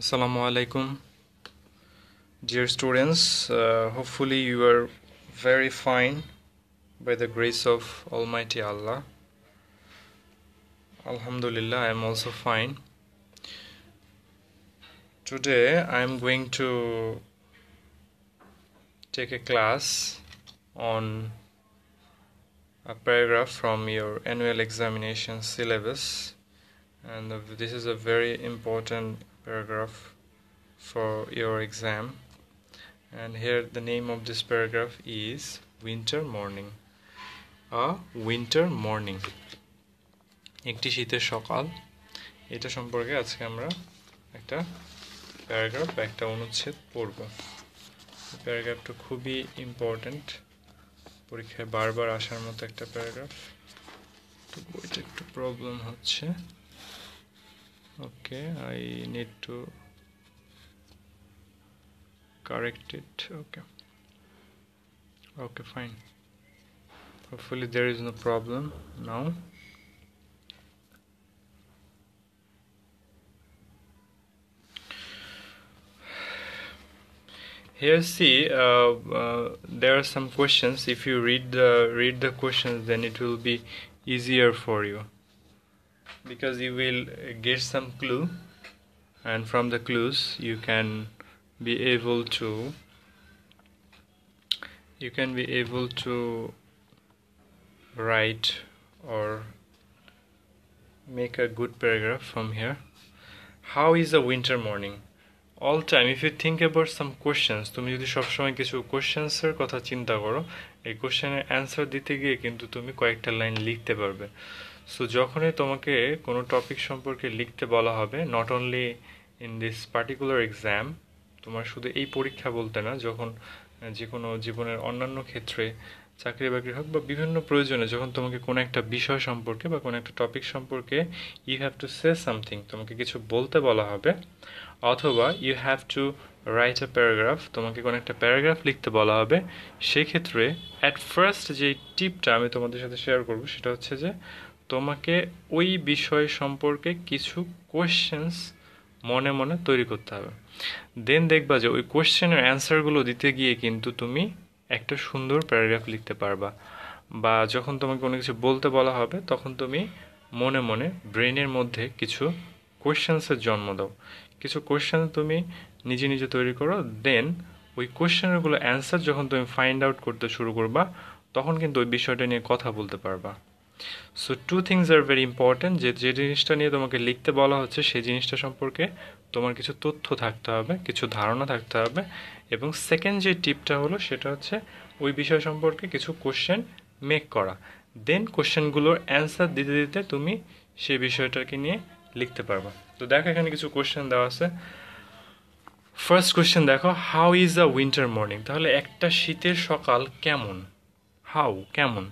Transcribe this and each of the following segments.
Assalamu alaikum, dear students. Hopefully, you are very fine by the grace of Almighty Allah. Alhamdulillah, I am also fine. Today, I am going to take a class on a paragraph from your annual examination syllabus, and this is a very important paragraph for your exam. And here the name of this paragraph is winter morning. A winter morning, একটি শীতের সকাল। এটা সম্পর্কে আজকে আমরা একটা paragraph বা একটা অনুচ্ছেদ পড়ব। প্যারাগ্রাফটা খুবই ইম্পর্ট্যান্ট, পরীক্ষায় বারবার আসার মতো একটা প্যারাগ্রাফ। তো বইটা একটু প্রবলেম হচ্ছে। Okay, I need to correct it. Okay, fine. Hopefully there is no problem now. Here, see, there are some questions. If you read the questions, then it will be easier for you, because you will get some clue, and from the clues you can be able to write or make a good paragraph from here. How is a winter morning? All time, if you think about some questions, তুমি যদি সবসময় কিছু কোশ্চেন্সের কথা চিন্তা করো, এই কোশ্চেনের answer দিতে গিয়ে কিন্তু তুমি কয়েকটা লাইন লিখতে পারবে। সো যখনই তোমাকে কোনো টপিক সম্পর্কে লিখতে বলা হবে, not only in this particular exam, তোমার শুধু এই পরীক্ষা বলতে না, যখন যে কোনো জীবনের অন্যান্য ক্ষেত্রে চাকরি বাকরি হোক বা বিভিন্ন প্রয়োজনে, যখন তোমাকে কোনো একটা বিষয় সম্পর্কে বা কোনো একটা টপিক সম্পর্কে you have to say something, তোমাকে কিছু বলতে বলা হবে, অথবা you have to write a paragraph, তোমাকে কোনো একটা প্যারাগ্রাফ লিখতে বলা হবে, সেক্ষেত্রে অ্যাট ফার্স্ট যে টিপটা আমি তোমাদের সাথে শেয়ার করব সেটা হচ্ছে যে তোমাকে ওই বিষয় সম্পর্কে কিছু কোয়েশ্চেন্স মনে মনে তৈরি করতে হবে। দেন দেখবা যে ওই কোয়েশ্চেনের অ্যান্সারগুলো দিতে গিয়ে কিন্তু তুমি একটা সুন্দর প্যারাগ্রাফ লিখতে পারবা। বা যখন তোমাকে কোনো কিছু বলতে বলা হবে, তখন তুমি মনে মনে ব্রেনের মধ্যে কিছু কোয়েশ্চেন্সের জন্ম দাও, কিছু কোয়েশ্চেন তুমি নিজে নিজে তৈরি করো। দেন ওই কোয়েশ্চেনগুলো অ্যান্সার যখন তুমি ফাইন্ড আউট করতে শুরু করবা, তখন কিন্তু ওই বিষয়টা নিয়ে কথা বলতে পারবা। So two things are very important, যে জিনিসটা নিয়ে তোমাকে লিখতে বলা হচ্ছে সেই জিনিসটা সম্পর্কে তোমার কিছু তথ্য থাকতে হবে, কিছু ধারণা থাকতে হবে, এবং সেকেন্ড যে টিপটা হলো সেটা হচ্ছে ওই বিষয় সম্পর্কে কিছু কোশ্চেন মেক করা। দেন কোশ্চেনগুলোর অ্যান্সার দিতে দিতে তুমি সেই বিষয়টাকে নিয়ে লিখতে পারবা। তো দেখো এখানে কিছু কোশ্চেন দেওয়া আছে। ফার্স্ট কোশ্চেন দেখো, how is a winter morning? তাহলে একটা শীতের সকাল কেমন? হাউ, কেমন।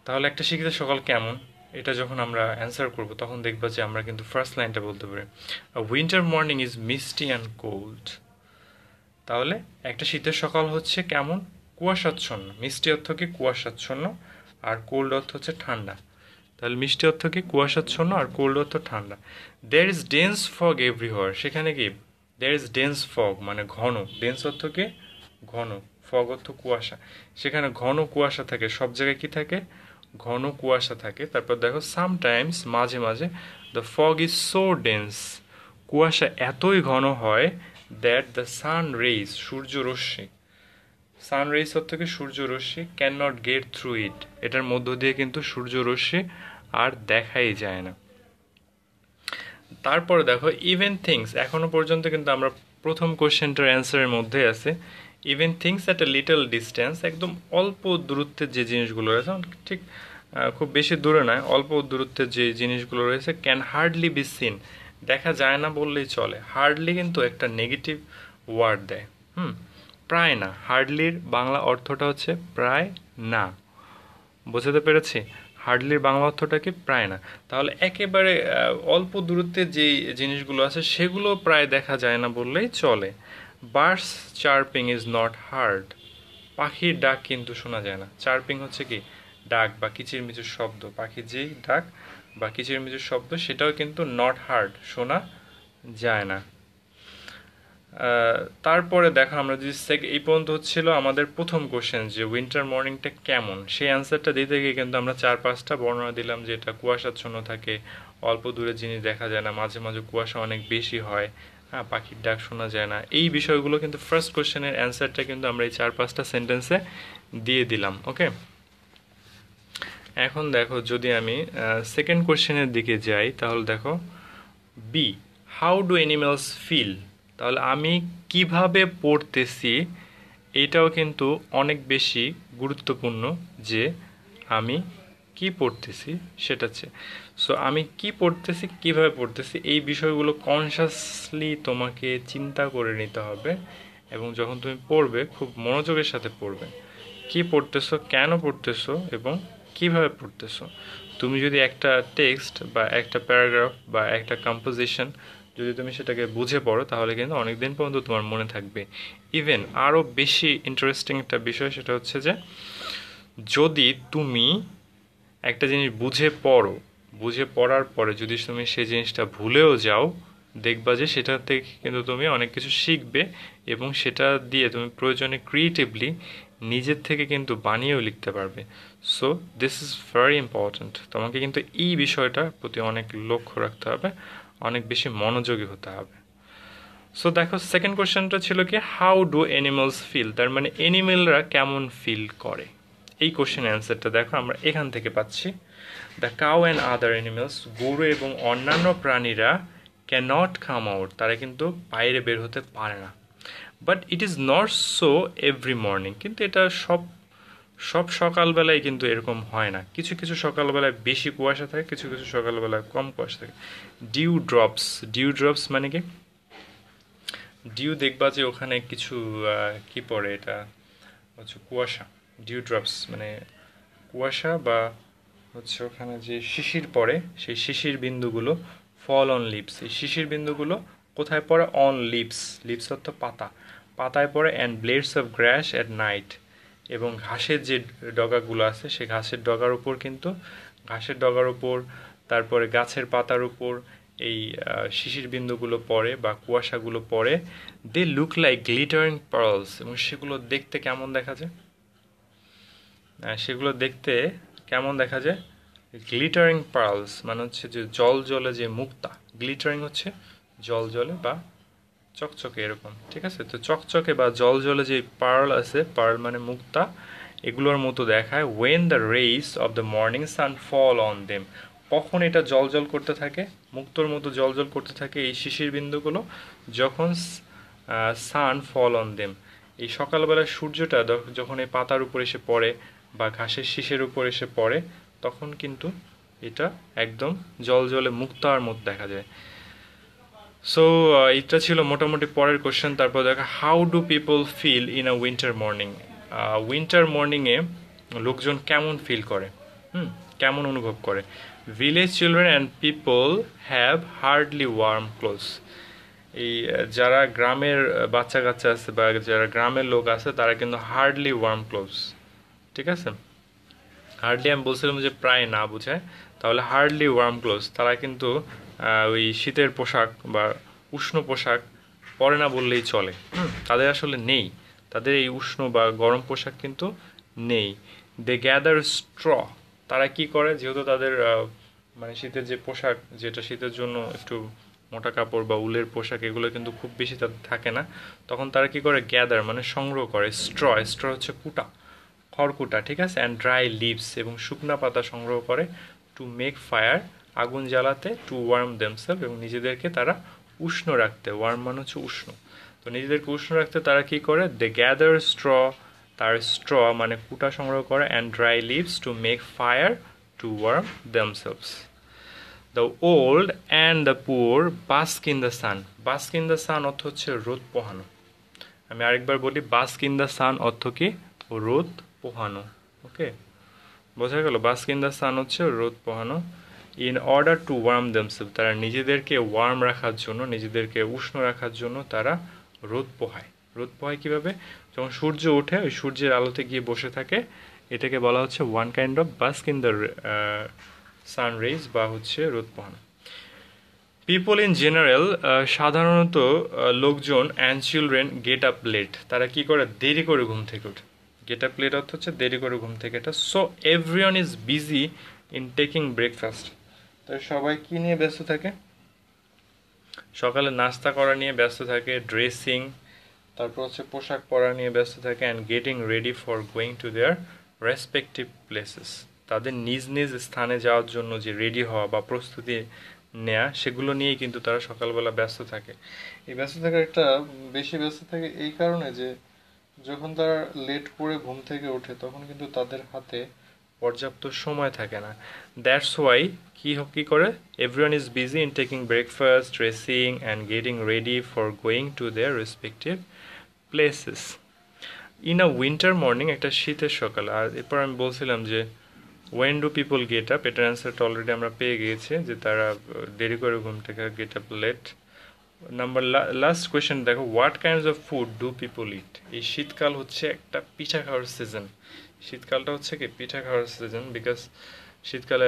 তাহলে একটা শীতের সকাল কেমন, এটা যখন আমরা অ্যান্সার করব তখন দেখবা যে আমরা কিন্তু ফার্স্ট লাইনটা বলতে পারি, a winter morning is misty and cold. তাহলে একটা শীতের সকাল হচ্ছে কেমন? কুয়াশাচ্ছন্ন। মিষ্টি অর্থ কি? কুয়াশাচ্ছন্ন। আর কোল্ড অর্থ হচ্ছে ঠান্ডা। তাহলে মিষ্টি অর্থ কি? কুয়াশাচ্ছন্ন, আর কোল্ড অর্থ ঠান্ডা। There is dense fog everywhere. সেখানে কি? দেয়ার ইজ ডেন্স ফগ মানে ঘন। ডেন্স অর্থ কি? ঘন। ফগ অর্থ কুয়াশা। সেখানে ঘন কুয়াশা থাকে। সব জায়গায় কি থাকে? ঘন কুয়াশা থাকে। তারপর দেখো, সামটাইমস, মাঝে মাঝে, the fog is so dense, কুয়াশা এতই ঘন হয়, দ্যাট দ্য সান রেইজ, সূর্য রশ্মি, সান রেইজ অর্থ কি? সূর্য রশ্মি, can not get through it, এটার মধ্য দিয়ে কিন্তু সূর্য রশ্মি আর দেখাই যায় না। তারপরে দেখো, ইভেন থিংস, এখনো পর্যন্ত কিন্তু আমরা প্রথম কোশ্চেনটার অ্যান্সারের মধ্যে আছে। Even things at a little distance, একদম অল্প দূরত্বের যে জিনিসগুলো রয়েছে, ঠিক খুব বেশি দূরে নয়, অল্প দূরত্বের যে জিনিসগুলো রয়েছে, ক্যান হার্ডলি বি সিন, দেখা যায় না বললেই চলে। হার্ডলি কিন্তু একটা নেগেটিভ ওয়ার্ড দেয়। প্রায় না, হার্ডলির বাংলা অর্থটা হচ্ছে প্রায় না। বোঝাতে পেরেছি? হার্ডলির বাংলা অর্থটা কি? প্রায় না। তাহলে একেবারে অল্প দূরত্বের যে জিনিসগুলো আছে সেগুলো প্রায় দেখা যায় না বললেই চলে। Birds chirping is not hard, পাখির ডাক কিন্তু শোনা যায় না। চার্পিং হচ্ছে কি? ডাক বা কিচিরমিচির শব্দ। পাখির যেই ডাক বা কিচিরমিচির শব্দ, সেটাও কিন্তু নট হার্ড, শোনা যায় না। তারপরে দেখো আমরা যদি এই পর্যন্ত হচ্ছিল আমাদের প্রথম কোশ্চেন যে উইন্টার মর্নিংটা কেমন, সেই অ্যান্সারটা দিতে গিয়ে কিন্তু আমরা 4-5টা বর্ণনা দিলাম যে এটা কুয়াশাচ্ছন্ন থাকে, অল্প দূরে জিনিস দেখা যায় না, মাঝে মাঝে কুয়াশা অনেক বেশি হয়, হ্যাঁ পাখির ডাক শোনা যায় না। এই বিষয়গুলো কিন্তু ফার্স্ট কোশ্চেনের অ্যান্সারটা কিন্তু আমরা এই 4-5টা সেন্টেন্সে দিয়ে দিলাম। ওকে, এখন দেখো যদি আমি সেকেন্ড কোশ্চেনের দিকে যাই তাহলে দেখো B, how do animals feel, তাহলে আমি কিভাবে পড়তেছি এটাও কিন্তু অনেক বেশি গুরুত্বপূর্ণ যে আমি কি পড়তেছি সেটা হচ্ছে। সো আমি কি পড়তেছি কিভাবে পড়তেছি এই বিষয়গুলো কনসাসলি তোমাকে চিন্তা করে নিতে হবে, এবং যখন তুমি পড়বে খুব মনোযোগের সাথে পড়বে। কি পড়তেছো, কেন পড়তেছো এবং কিভাবে পড়তেছো। তুমি যদি একটা টেক্সট বা একটা প্যারাগ্রাফ বা একটা কম্পোজিশন যদি তুমি সেটাকে বুঝে পড়ো তাহলে কিন্তু অনেক দিন পর্যন্ত তোমার মনে থাকবে। ইভেন আরও বেশি ইন্টারেস্টিং একটা বিষয় সেটা হচ্ছে যে যদি তুমি একটা জিনিস বুঝে পড়ো, বুঝে পড়ার পরে যদি তুমি সেই জিনিসটা ভুলেও যাও, দেখবা যে সেটা থেকে কিন্তু তুমি অনেক কিছু শিখবে এবং সেটা দিয়ে তুমি প্রয়োজনে ক্রিয়েটিভলি নিজের থেকে কিন্তু বানিয়েও লিখতে পারবে। So this is very important, তোমাকে কিন্তু এই বিষয়টার প্রতি অনেক লক্ষ্য রাখতে হবে, অনেক বেশি মনোযোগী হতে হবে। সো দেখো সেকেন্ড কোশ্চেনটা ছিল কি, হাউ ডু অ্যানিমালস ফিল, তার মানে অ্যানিমেলরা কেমন ফিল করে। এই কোশ্চেনের অ্যান্সারটা দেখো আমরা এখান থেকে পাচ্ছি, the cow and other animals, গরু এবং অন্যান্য প্রাণীরা ক্যান নট কাম আউট, তারা কিন্তু বাইরে বের হতে পারে না, but it is not so every morning, কিন্তু এটা সব সব সকালবেলায় কিন্তু এরকম হয় না, কিছু কিছু সকালবেলায় বেশি কুয়াশা থাকে, কিছু কিছু সকালবেলায় কম কুয়াশা থাকে। ডিউ ড্রপস, ডিউ ড্রপস মানে কি, ডিউ দেখবা যে ওখানে কিছু কি পড়ে, এটা হচ্ছে কুয়াশা। ডিউ ড্রপস মানে কুয়াশা বা হচ্ছে ওখানে যে শিশির পড়ে সেই শিশির বিন্দুগুলো, ফল অন লিপস, এই শিশির বিন্দুগুলো কোথায় পড়ে, অন লিপস, লিপস অর্থ পাতা, পাতায় পড়ে, and blades of glass at night, এবং ঘাসের যে ডগাগুলো আছে সেই ঘাসের ডগার উপর কিন্তু, ঘাসের ডগার উপর তারপরে গাছের পাতার উপর এই শিশির বিন্দুগুলো পড়ে বা কুয়াশাগুলো পড়ে। They look like glittering pearls, এবং সেগুলো দেখতে কেমন দেখা যায়, সেগুলো দেখতে কেমন দেখা যায়, গ্লিটারিং পার্লস মানে হচ্ছে যে জল জলে যে মুক্তা, গ্লিটারিং হচ্ছে জল জলে বা চকচকে এরকম, ঠিক আছে। তো চকচকে বা জল জলে যে পার্ল আছে, পার্ল মানে মুক্তা, এগুলোর মতো দেখায়। When the rays of the morning sun fall on them, কখন এটা জল জল করতে থাকে, মুক্তোর মতো জল জল করতে থাকে এই শিশির বিন্দুগুলো, যখন সান ফল অন দেম, এই সকালবেলা সূর্যটা যখন এই পাতার উপর এসে পড়ে বা ঘাসের শীষের উপর এসে পড়ে, তখন কিন্তু এটা একদম জল জলে মুক্তার মতো দেখা যায়। সো এটা ছিল মোটামুটি পরের কোশ্চেন। তারপর দেখা, how do people feel in a winter morning, winter মর্নিংয়ে লোকজন কেমন ফিল করে, কেমন অনুভব করে। Village children and people have hardly warm clothes, এই যারা গ্রামের বাচ্চা কাচ্চা আছে বা যারা গ্রামের লোক আছে তারা কিন্তু হার্ডলি ওয়ার্ম ক্লোথস, ঠিক আছে। হার্ডলি আমি বলছিলাম যে প্রায় না বুঝায়, তাহলে হার্ডলি ওয়ার্ম ক্লোথস, তারা কিন্তু ওই শীতের পোশাক বা উষ্ণ পোশাক পরে না বললেই চলে, তাদের আসলে নেই, তাদের এই উষ্ণ বা গরম পোশাক কিন্তু নেই। দে গ্যাদার স্ট্র, তারা কি করে, যেহেতু তাদের মানে শীতের যে পোশাক, যেটা শীতের জন্য একটু মোটা কাপড় বা উলের পোশাক, এগুলো কিন্তু খুব বেশি তাদের থাকে না, তখন তারা কি করে, গ্যাদার মানে সংগ্রহ করে, স্ট্র, স্ট্র হচ্ছে কুটা, খড়কুটা, ঠিক আছে, অ্যান্ড ড্রাই লিভস, এবং শুকনা পাতা সংগ্রহ করে, টু মেক ফায়ার, আগুন জ্বালাতে, টু ওয়ার্ম দেমসেলফ, এবং নিজেদেরকে তারা উষ্ণ রাখতে, ওয়ার্ম মানে হচ্ছে উষ্ণ, তো নিজেদেরকে উষ্ণ রাখতে তারা কি করে, দে গ্যাদার স্ট্র, তার স্ট্র মানে কুটা সংগ্রহ করে, and dry leaves to make fire to warm themselves. The old and the poor bask in the sun, bask in the সান অর্থ হচ্ছে রোদ পোহানো। আমি আরেকবার বলি, বাস্ক ইন দ্য সান অর্থ কি, রোদ পোহানো। ওকে, বোঝা গেল, বাস্ক ইন দ্য সান হচ্ছে রোদ পোহানো। In order to warm themselves, তারা নিজেদেরকে ওয়ার্ম রাখার জন্য, নিজেদেরকে উষ্ণ রাখার জন্য তারা রোদ পোহায়। রোদ পোহায় কীভাবে, যখন সূর্য ওঠে ওই সূর্যের আলোতে গিয়ে বসে থাকে, এটাকে বলা হচ্ছে one kind of bask in the sun rays বা হচ্ছে রোদ পোহানো। পিপল ইন জেনারেল, সাধারণত লোকজন and children get up late, তারা কি করে, দেরি করে ঘুম থেকে ওঠে। গেট আপ লেট অর্থ হচ্ছে দেরি করে ঘুম থেকে এটা। So everyone is busy in taking breakfast, তাই সবাই কি নিয়ে ব্যস্ত থাকে, সকালে নাস্তা করা নিয়ে ব্যস্ত থাকে, ড্রেসিং, তারপর হচ্ছে পোশাক পরা নিয়ে ব্যস্ত থাকে, and getting ready for going to their respective places, তাদের নিজ নিজ স্থানে যাওয়ার জন্য যে রেডি হওয়া বা প্রস্তুতি নেয়া, সেগুলো নিয়েই কিন্তু তারা সকালবেলা ব্যস্ত থাকে। এই ব্যস্ত থাকার একটা বেশি ব্যস্ত থাকে এই কারণে যে যখন তারা লেট করে ঘুম থেকে ওঠে তখন কিন্তু তাদের হাতে পর্যাপ্ত সময় থাকে না। দ্যাটস ওয়াই কি করে, everyone is busy in taking breakfast, dressing and getting ready for going to their respective places. In a winter morning, একটা শীতের সকাল। আর এরপর আমি বলছিলাম যে when do people get up, এটার অ্যান্সারটা অলরেডি আমরা পেয়ে গিয়েছি যে তারা দেরি করে ঘুম থেকে get up late. Number last question দেখো, what kinds of food do people eat. এই শীতকাল হচ্ছে একটা পিঠা খাওয়ার সিজন। শীতকালটা হচ্ছে কি পিঠা খাওয়ার সিজন, বিকজ শীতকালে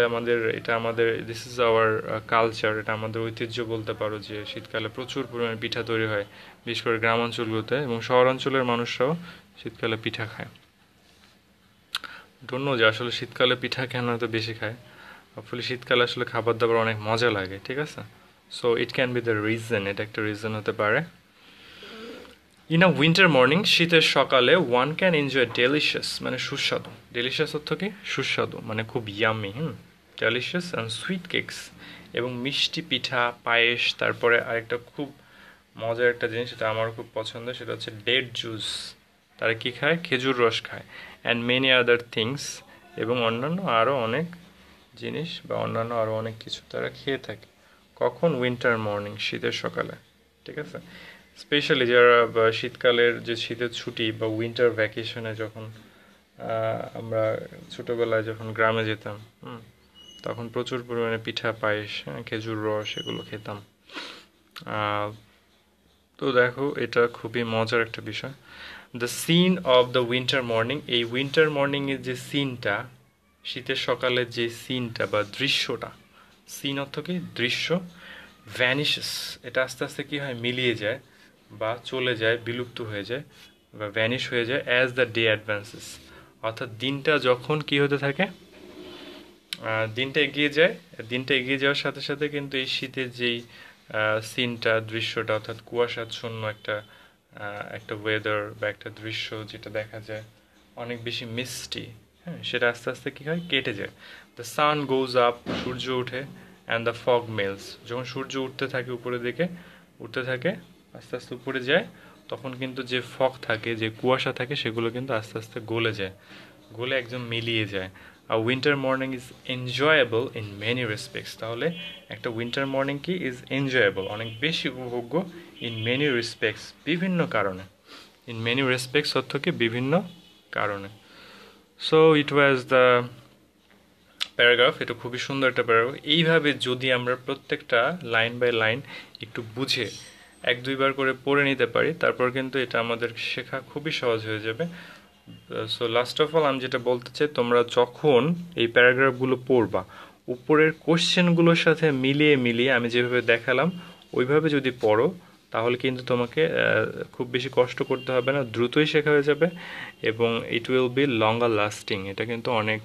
আমাদের দিস ইজ আওয়ার কালচার, এটা আমাদের ঐতিহ্য বলতে পারো যে শীতকালে প্রচুর পরিমাণে পিঠা তৈরি হয়, বিশেষ করে গ্রামাঞ্চলগুলোতে, এবং শহরাঞ্চলের মানুষরাও শীতকালে পিঠা খায়। ডোন্ট নো যে আসলে শীতকালে পিঠা কেন এত বেশি খায়। হোপফুলি শীতকালে আসলে খাবার দাবার অনেক মজা লাগে, ঠিক আছে। So it can be the reason, এটা একটা রিজন হতে পারে। ইন আ উইন্টার মর্নিং, শীতের সকালে, ওয়ান ক্যান এনজয় ডেলিশিয়াস, মানে সুস্বাদু, ডেলিশিয়াস অর্থ কি সুস্বাদু, মানে খুব yummy, delicious and sweet cakes, এবং মিষ্টি পিঠা, পায়েস। তারপরে আরেকটা খুব মজার একটা জিনিস, সেটা আমারও খুব পছন্দ, সেটা হচ্ছে ডেট জুস। তারা কি খায়, খেজুর রস খায়, অ্যান্ড মেনি আদার থিংস, এবং অন্যান্য আরও অনেক জিনিস বা অন্যান্য আরও অনেক কিছু তারা খেয়ে থাকে। কখন, উইন্টার মর্নিং, শীতের সকালে, ঠিক আছে। স্পেশালি যারা শীতকালের যে শীতের ছুটি বা উইন্টার ভ্যাকেশনে যখন আমরা ছোটোবেলায় যখন গ্রামে যেতাম, তখন প্রচুর পরিমাণে পিঠা, পায়েস, খেজুর রস এগুলো খেতাম। তো দেখো, এটা খুবই মজার একটা বিষয়। The scene of the winter morning, এই উইন্টার মর্নিংয়ের যে সিনটা, শীতের সকালের যে সিনটা বা দৃশ্যটা, সিন অর্থ কি দৃশ্য, ভ্যানিশেস, এটা আস্তে আস্তে কি হয়, মিলিয়ে যায় বা চলে যায়, বিলুপ্ত হয়ে যায় বা ভ্যানিশ হয়ে যায় অ্যাজ দ্য ডে অ্যাডভান্সেস, অর্থাৎ দিনটা যখন কি হতে থাকে, দিনটা এগিয়ে যায়। দিনটা এগিয়ে যাওয়ার সাথে সাথে কিন্তু এই শীতের যেই সিনটা, দৃশ্যটা, অর্থাৎ কুয়াশাচ্ছন্ন একটা একটা ওয়েদার বা একটা দৃশ্য যেটা দেখা যায় অনেক বেশি মিষ্টি, হ্যাঁ, সেটা আস্তে আস্তে কী হয়, কেটে যায়। দ্য সান গোজ আপ, সূর্য ওঠে, অ্যান্ড দ্য ফগ মেলস, যখন সূর্য উঠতে থাকে উপরের দিকে, উঠতে থাকে, আস্তে আস্তে উপরে যায়, তখন কিন্তু যে ফগ থাকে, যে কুয়াশা থাকে, সেগুলো কিন্তু আস্তে আস্তে গলে যায়, গলে একদম মিলিয়ে যায়। আর winter morning is enjoyable in many respects, তাহলে একটা উইন্টার মর্নিং কি ইজ এনজয়েবল, অনেক বেশি উপভোগ্য, ইন মেনি রেসপেক্টস, বিভিন্ন কারণে। ইন মেনি রেসপেক্টস অর্থ কি বিভিন্ন কারণে। So it was the paragraph, এটা খুবই সুন্দর একটা প্যারাগ্রাফ। এইভাবে যদি আমরা প্রত্যেকটা লাইন বাই লাইন একটু বুঝে এক দুইবার করে পড়ে নিতে পারি, তারপর কিন্তু এটা আমাদের শেখা খুবই সহজ হয়ে যাবে। সো লাস্ট অফ অল আমি যেটা বলতে চাই, তোমরা যখন এই প্যারাগ্রাফগুলো পড়বা, উপরের কোশ্চেনগুলোর সাথে মিলিয়ে মিলিয়ে আমি যেভাবে দেখালাম ওইভাবে যদি পড়ো, তাহলে কিন্তু তোমাকে খুব বেশি কষ্ট করতে হবে না, দ্রুতই শেখা হয়ে যাবে, এবং it will be longer lasting, এটা কিন্তু অনেক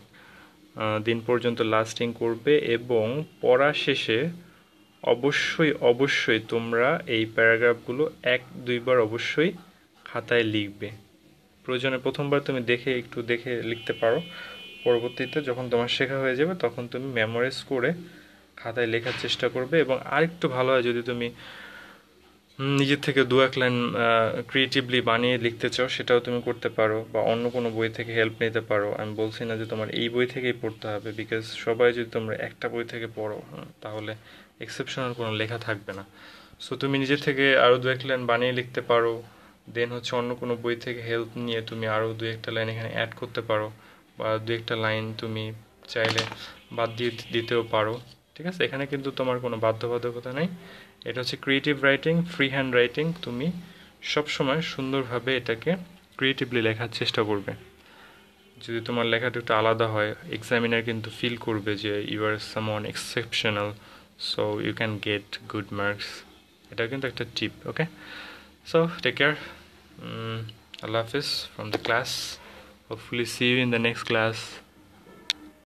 দিন পর্যন্ত লাস্টিং করবে। এবং পড়া শেষে অবশ্যই অবশ্যই তোমরা এই প্যারাগ্রাফগুলো এক দুইবার অবশ্যই খাতায় লিখবে। প্রয়োজনে প্রথমবার তুমি একটু দেখে লিখতে পারো, পরবর্তীতে যখন তোমার শেখা হয়ে যাবে তখন তুমি মেমোরাইজ করে খাতায় লেখার চেষ্টা করবে। এবং আরেকটু ভালো হয় যদি তুমি নিজের থেকে দু এক লাইন ক্রিয়েটিভলি বানিয়ে লিখতে চাও, সেটাও তুমি করতে পারো, বা অন্য কোনো বই থেকে হেল্প নিতে পারো। আমি বলছি না যে তোমার এই বই থেকেই পড়তে হবে, বিকজ সবাই যদি তোমরা একটা বই থেকে পড়ো, তাহলে এক্সেপশনাল কোনো লেখা থাকবে না। সো তুমি নিজের থেকে আরও দু এক লাইন বানিয়ে লিখতে পারো, দেন হচ্ছে অন্য কোনো বই থেকে হেল্প নিয়ে তুমি আরও দু একটা লাইন এখানে অ্যাড করতে পারো, বা দু একটা লাইন তুমি চাইলে বাদ দিয়ে দিতেও পারো, ঠিক আছে। এখানে কিন্তু তোমার কোনো বাধ্যবাধকতা নেই, এটা হচ্ছে creative writing, free hand writing. তুমি সবসময় সুন্দরভাবে এটাকে ক্রিয়েটিভলি লেখার চেষ্টা করবে। যদি তোমার লেখাটা একটু আলাদা হয়, এক্সামিনার কিন্তু ফিল করবে যে you are someone exceptional. so you can get good marks. এটা কিন্তু একটা টিপ. ওকে, so take care. Allah Hafiz from the class. Hopefully see you in the next class.